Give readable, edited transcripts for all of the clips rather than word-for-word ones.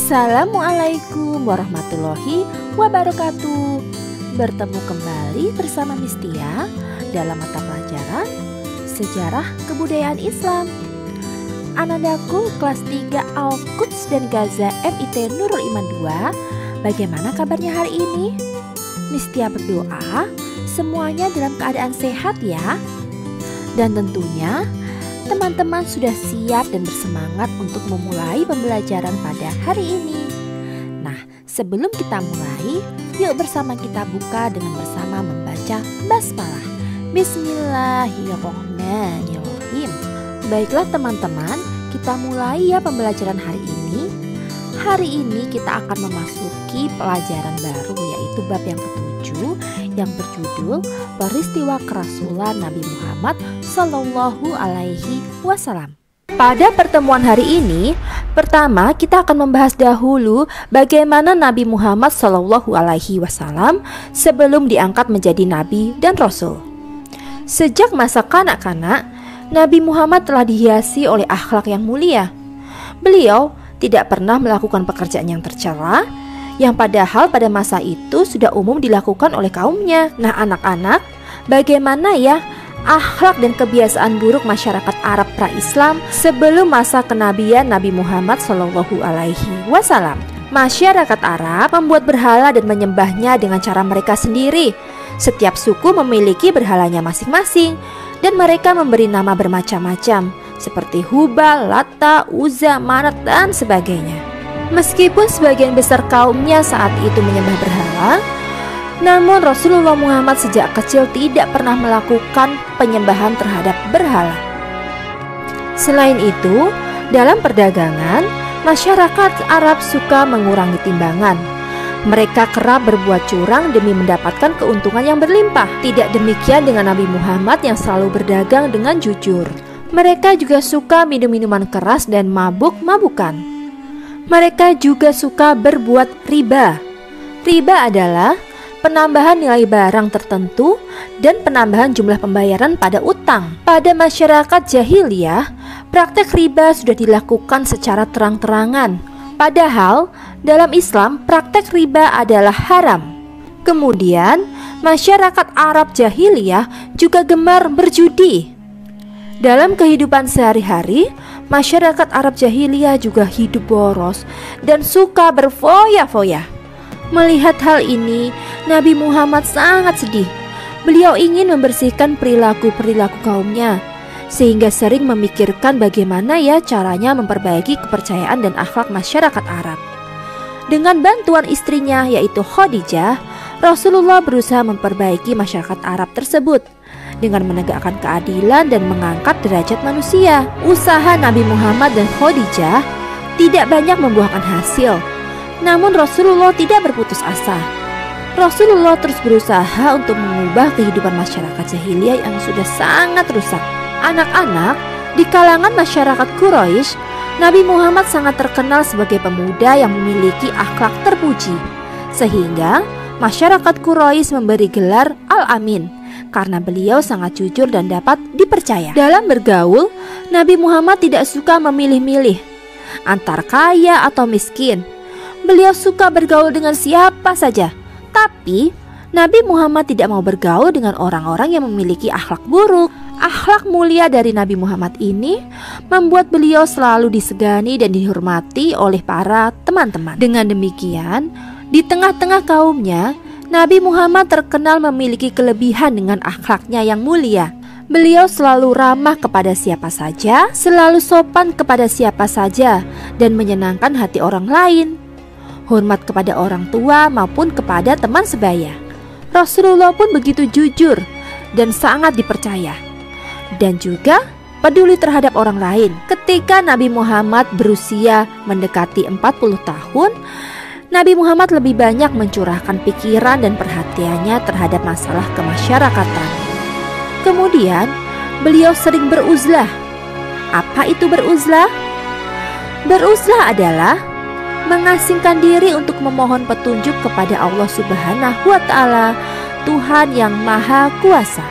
Assalamualaikum warahmatullahi wabarakatuh. Bertemu kembali bersama Miss Tia dalam mata pelajaran Sejarah Kebudayaan Islam. Anandaku kelas 3 Al-Quds dan Gaza MIT Nurul Iman 2. Bagaimana kabarnya hari ini? Miss Tia berdoa semuanya dalam keadaan sehat ya. Dan tentunya teman-teman sudah siap dan bersemangat untuk memulai pembelajaran pada hari ini. Nah, sebelum kita mulai, yuk bersama kita buka dengan bersama membaca basmalah. Bismillahirrahmanirrahim. Baiklah teman-teman, kita mulai ya pembelajaran hari ini. Hari ini kita akan memasuki pelajaran baru, yaitu bab yang ke-7 yang berjudul Peristiwa Kerasulan Nabi Muhammad Sallallahu Alaihi Wasallam. Pada pertemuan hari ini, pertama kita akan membahas dahulu bagaimana Nabi Muhammad Sallallahu Alaihi Wasallam sebelum diangkat menjadi Nabi dan Rasul. Sejak masa kanak-kanak, Nabi Muhammad telah dihiasi oleh akhlak yang mulia. Beliau tidak pernah melakukan pekerjaan yang tercela, yang padahal pada masa itu sudah umum dilakukan oleh kaumnya. Nah anak-anak, bagaimana ya akhlak dan kebiasaan buruk masyarakat Arab pra-Islam sebelum masa kenabian Nabi Muhammad Shallallahu Alaihi Wasallam? Masyarakat Arab membuat berhala dan menyembahnya dengan cara mereka sendiri. Setiap suku memiliki berhalanya masing-masing dan mereka memberi nama bermacam-macam seperti Hubal, Lata, Uzza, Manat, dan sebagainya. Meskipun sebagian besar kaumnya saat itu menyembah berhala, namun Rasulullah Muhammad sejak kecil tidak pernah melakukan penyembahan terhadap berhala. Selain itu, dalam perdagangan, masyarakat Arab suka mengurangi timbangan. Mereka kerap berbuat curang demi mendapatkan keuntungan yang berlimpah. Tidak demikian dengan Nabi Muhammad yang selalu berdagang dengan jujur. Mereka juga suka minum-minuman keras dan mabuk-mabukan. Mereka juga suka berbuat riba. Riba adalah penambahan nilai barang tertentu dan penambahan jumlah pembayaran pada utang. Pada masyarakat jahiliyah, praktek riba sudah dilakukan secara terang-terangan. Padahal dalam Islam praktek riba adalah haram. Kemudian masyarakat Arab jahiliyah juga gemar berjudi. Dalam kehidupan sehari-hari, masyarakat Arab jahiliyah juga hidup boros dan suka berfoya-foya. Melihat hal ini, Nabi Muhammad sangat sedih. Beliau ingin membersihkan perilaku-perilaku kaumnya, sehingga sering memikirkan bagaimana ya caranya memperbaiki kepercayaan dan akhlak masyarakat Arab. Dengan bantuan istrinya yaitu Khadijah, Rasulullah berusaha memperbaiki masyarakat Arab tersebut dengan menegakkan keadilan dan mengangkat derajat manusia. Usaha Nabi Muhammad dan Khadijah tidak banyak membuahkan hasil. Namun Rasulullah tidak berputus asa. Rasulullah terus berusaha untuk mengubah kehidupan masyarakat jahiliyah yang sudah sangat rusak. Anak-anak, di kalangan masyarakat Quraisy, Nabi Muhammad sangat terkenal sebagai pemuda yang memiliki akhlak terpuji. Sehingga masyarakat Quraisy memberi gelar Al-Amin karena beliau sangat jujur dan dapat dipercaya. Dalam bergaul, Nabi Muhammad tidak suka memilih-milih antar kaya atau miskin. Beliau suka bergaul dengan siapa saja. Tapi Nabi Muhammad tidak mau bergaul dengan orang-orang yang memiliki akhlak buruk. Akhlak mulia dari Nabi Muhammad ini membuat beliau selalu disegani dan dihormati oleh para teman-teman. Dengan demikian, di tengah-tengah kaumnya, Nabi Muhammad terkenal memiliki kelebihan dengan akhlaknya yang mulia. Beliau selalu ramah kepada siapa saja, selalu sopan kepada siapa saja, dan menyenangkan hati orang lain. Hormat kepada orang tua maupun kepada teman sebaya. Rasulullah pun begitu jujur dan sangat dipercaya. Dan juga peduli terhadap orang lain. Ketika Nabi Muhammad berusia mendekati 40 tahun, Nabi Muhammad lebih banyak mencurahkan pikiran dan perhatiannya terhadap masalah kemasyarakatan. Kemudian, beliau sering beruzlah. Apa itu beruzlah? Beruzlah adalah mengasingkan diri untuk memohon petunjuk kepada Allah Subhanahu wa Ta'ala, Tuhan yang Maha Kuasa.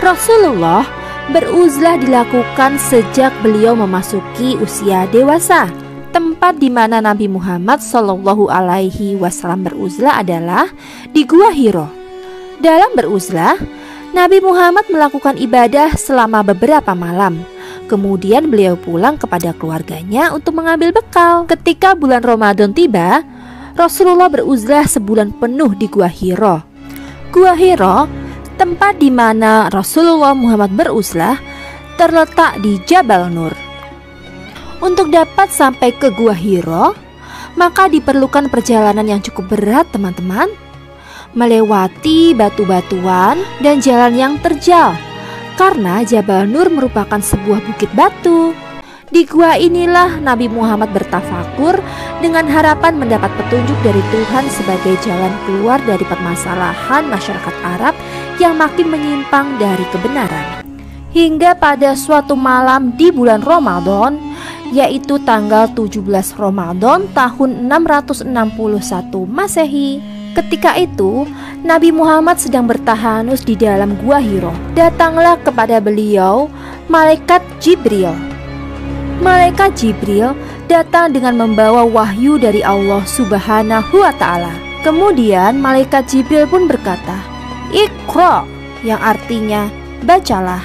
Rasulullah beruzlah dilakukan sejak beliau memasuki usia dewasa. Tempat di mana Nabi Muhammad Shallallahu Alaihi Wasallam beruzlah adalah di Gua Hiro. Dalam beruzlah, Nabi Muhammad melakukan ibadah selama beberapa malam. Kemudian beliau pulang kepada keluarganya untuk mengambil bekal. Ketika bulan Ramadan tiba, Rasulullah beruzlah sebulan penuh di Gua Hiro. Gua Hiro, tempat di mana Rasulullah Muhammad beruzlah, terletak di Jabal Nur. Untuk dapat sampai ke Gua Hiro, maka diperlukan perjalanan yang cukup berat, teman-teman. Melewati batu-batuan dan jalan yang terjal, karena Jabal Nur merupakan sebuah bukit batu. Di gua inilah Nabi Muhammad bertafakur dengan harapan mendapat petunjuk dari Tuhan sebagai jalan keluar dari permasalahan masyarakat Arab yang makin menyimpang dari kebenaran. Hingga pada suatu malam di bulan Ramadan, yaitu tanggal 17 Ramadan tahun 661 Masehi. Ketika itu, Nabi Muhammad sedang bertahanus di dalam Gua Hiro. Datanglah kepada beliau Malaikat Jibril. Malaikat Jibril datang dengan membawa wahyu dari Allah Subhanahu wa Ta'ala. Kemudian Malaikat Jibril pun berkata, "Iqra," yang artinya bacalah.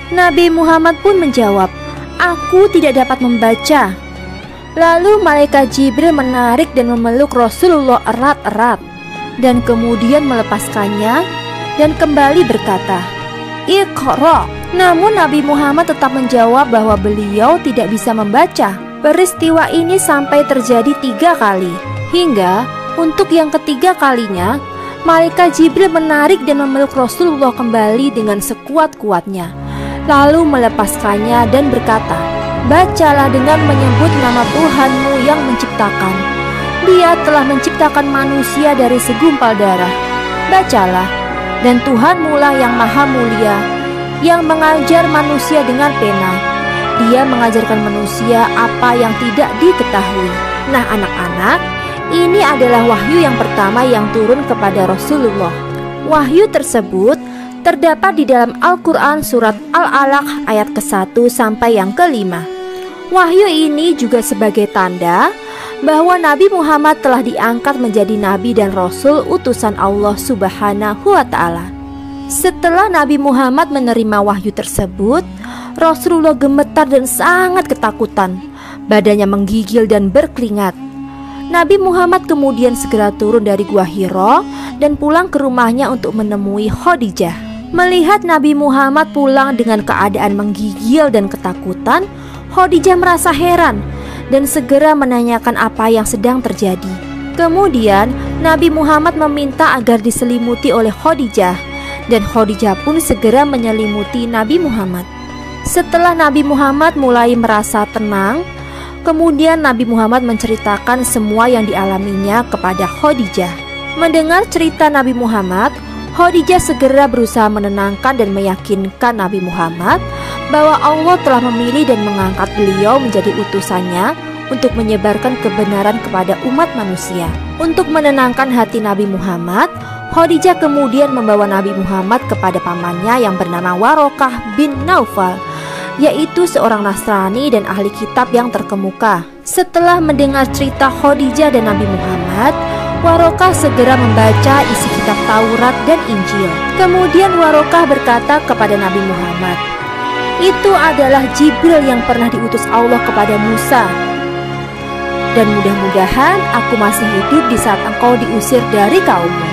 Nabi Muhammad pun menjawab, "Aku tidak dapat membaca." Lalu Malaikat Jibril menarik dan memeluk Rasulullah erat-erat dan kemudian melepaskannya dan kembali berkata, "Iqra." Namun Nabi Muhammad tetap menjawab bahwa beliau tidak bisa membaca. Peristiwa ini sampai terjadi 3 kali, hingga untuk yang ketiga kalinya Malaikat Jibril menarik dan memeluk Rasulullah kembali dengan sekuat-kuatnya, lalu melepaskannya dan berkata, "Bacalah dengan menyebut nama Tuhanmu yang menciptakan. Dia telah menciptakan manusia dari segumpal darah. Bacalah, dan Tuhanmu lah yang maha mulia, yang mengajar manusia dengan pena. Dia mengajarkan manusia apa yang tidak diketahui." Nah anak-anak, ini adalah wahyu yang pertama yang turun kepada Rasulullah. Wahyu tersebut terdapat di dalam Al-Quran surat Al-Alaq ayat ke-1 sampai yang ke-5. Wahyu ini juga sebagai tanda bahwa Nabi Muhammad telah diangkat menjadi Nabi dan Rasul utusan Allah Subhanahu wa Ta'ala. Setelah Nabi Muhammad menerima wahyu tersebut, Rasulullah gemetar dan sangat ketakutan. Badannya menggigil dan berkeringat. Nabi Muhammad kemudian segera turun dari Gua Hiro dan pulang ke rumahnya untuk menemui Khadijah. Melihat Nabi Muhammad pulang dengan keadaan menggigil dan ketakutan, Khadijah merasa heran dan segera menanyakan apa yang sedang terjadi. Kemudian Nabi Muhammad meminta agar diselimuti oleh Khadijah, dan Khadijah pun segera menyelimuti Nabi Muhammad. Setelah Nabi Muhammad mulai merasa tenang, kemudian Nabi Muhammad menceritakan semua yang dialaminya kepada Khadijah. Mendengar cerita Nabi Muhammad, Khadijah segera berusaha menenangkan dan meyakinkan Nabi Muhammad bahwa Allah telah memilih dan mengangkat beliau menjadi utusannya untuk menyebarkan kebenaran kepada umat manusia. Untuk menenangkan hati Nabi Muhammad, Khadijah kemudian membawa Nabi Muhammad kepada pamannya yang bernama Warokah bin Naufal, yaitu seorang Nasrani dan ahli kitab yang terkemuka. Setelah mendengar cerita Khadijah dan Nabi Muhammad, Warokah segera membaca isi kitab Taurat dan Injil. Kemudian Warokah berkata kepada Nabi Muhammad, "Itu adalah Jibril yang pernah diutus Allah kepada Musa. Dan mudah-mudahan aku masih hidup di saat engkau diusir dari kaummu."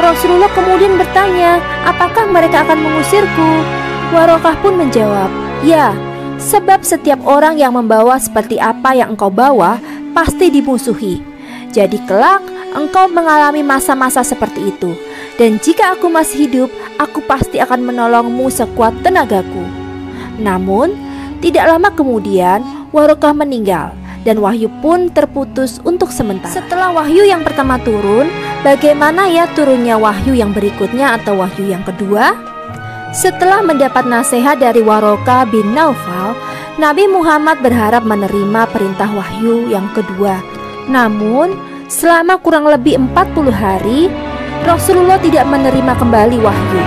Rasulullah kemudian bertanya, "Apakah mereka akan mengusirku?" Warokah pun menjawab, "Ya, sebab setiap orang yang membawa seperti apa yang engkau bawa pasti dimusuhi. Jadi kelak engkau mengalami masa-masa seperti itu. Dan jika aku masih hidup, aku pasti akan menolongmu sekuat tenagaku." Namun, tidak lama kemudian Warokah meninggal dan wahyu pun terputus untuk sementara. Setelah wahyu yang pertama turun, bagaimana ya turunnya wahyu yang berikutnya atau wahyu yang kedua? Setelah mendapat nasihat dari Warokah bin Naufal, Nabi Muhammad berharap menerima perintah wahyu yang kedua. Namun, selama kurang lebih 40 hari, Rasulullah tidak menerima kembali wahyu.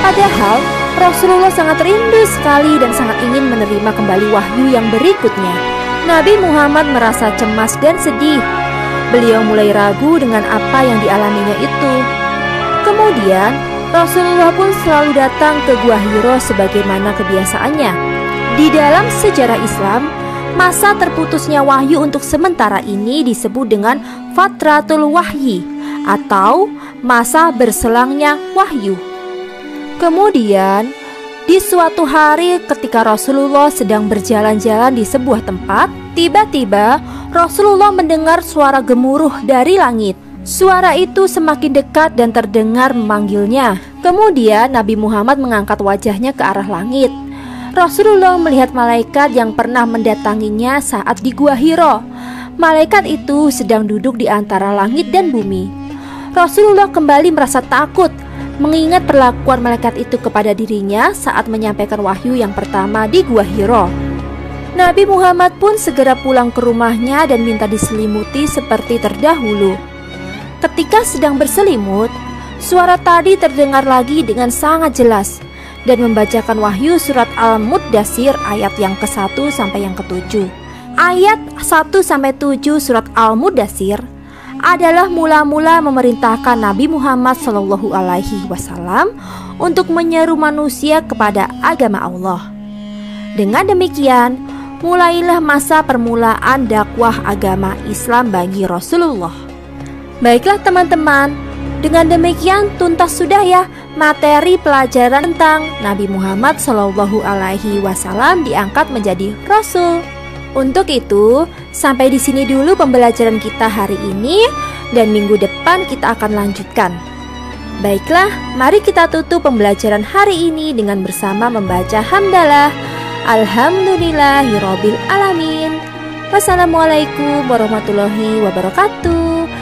Padahal, Rasulullah sangat rindu sekali dan sangat ingin menerima kembali wahyu yang berikutnya. Nabi Muhammad merasa cemas dan sedih. Beliau mulai ragu dengan apa yang dialaminya itu. Kemudian Rasulullah pun selalu datang ke Gua Hiro sebagaimana kebiasaannya. Di dalam sejarah Islam, masa terputusnya wahyu untuk sementara ini disebut dengan Fatratul Wahyi atau masa berselangnya wahyu. Kemudian di suatu hari ketika Rasulullah sedang berjalan-jalan di sebuah tempat, tiba-tiba Rasulullah mendengar suara gemuruh dari langit. Suara itu semakin dekat dan terdengar memanggilnya. Kemudian Nabi Muhammad mengangkat wajahnya ke arah langit. Rasulullah melihat malaikat yang pernah mendatanginya saat di Gua Hiro. Malaikat itu sedang duduk di antara langit dan bumi. Rasulullah kembali merasa takut mengingat perlakuan malaikat itu kepada dirinya saat menyampaikan wahyu yang pertama di Gua Hiro. Nabi Muhammad pun segera pulang ke rumahnya dan minta diselimuti seperti terdahulu. Ketika sedang berselimut, suara tadi terdengar lagi dengan sangat jelas dan membacakan wahyu surat Al-Muddatsir ayat yang ke-1 sampai yang ke-7. Ayat 1-7 surat Al-Muddatsir adalah mula-mula memerintahkan Nabi Muhammad SAW untuk menyeru manusia kepada agama Allah. Dengan demikian, mulailah masa permulaan dakwah agama Islam bagi Rasulullah. Baiklah teman-teman, dengan demikian tuntas sudah ya materi pelajaran tentang Nabi Muhammad SAW diangkat menjadi Rasul. Untuk itu, sampai di sini dulu pembelajaran kita hari ini dan minggu depan kita akan lanjutkan. Baiklah, mari kita tutup pembelajaran hari ini dengan bersama membaca hamdalah. Alhamdulillahirabbil alamin. Wassalamualaikum warahmatullahi wabarakatuh.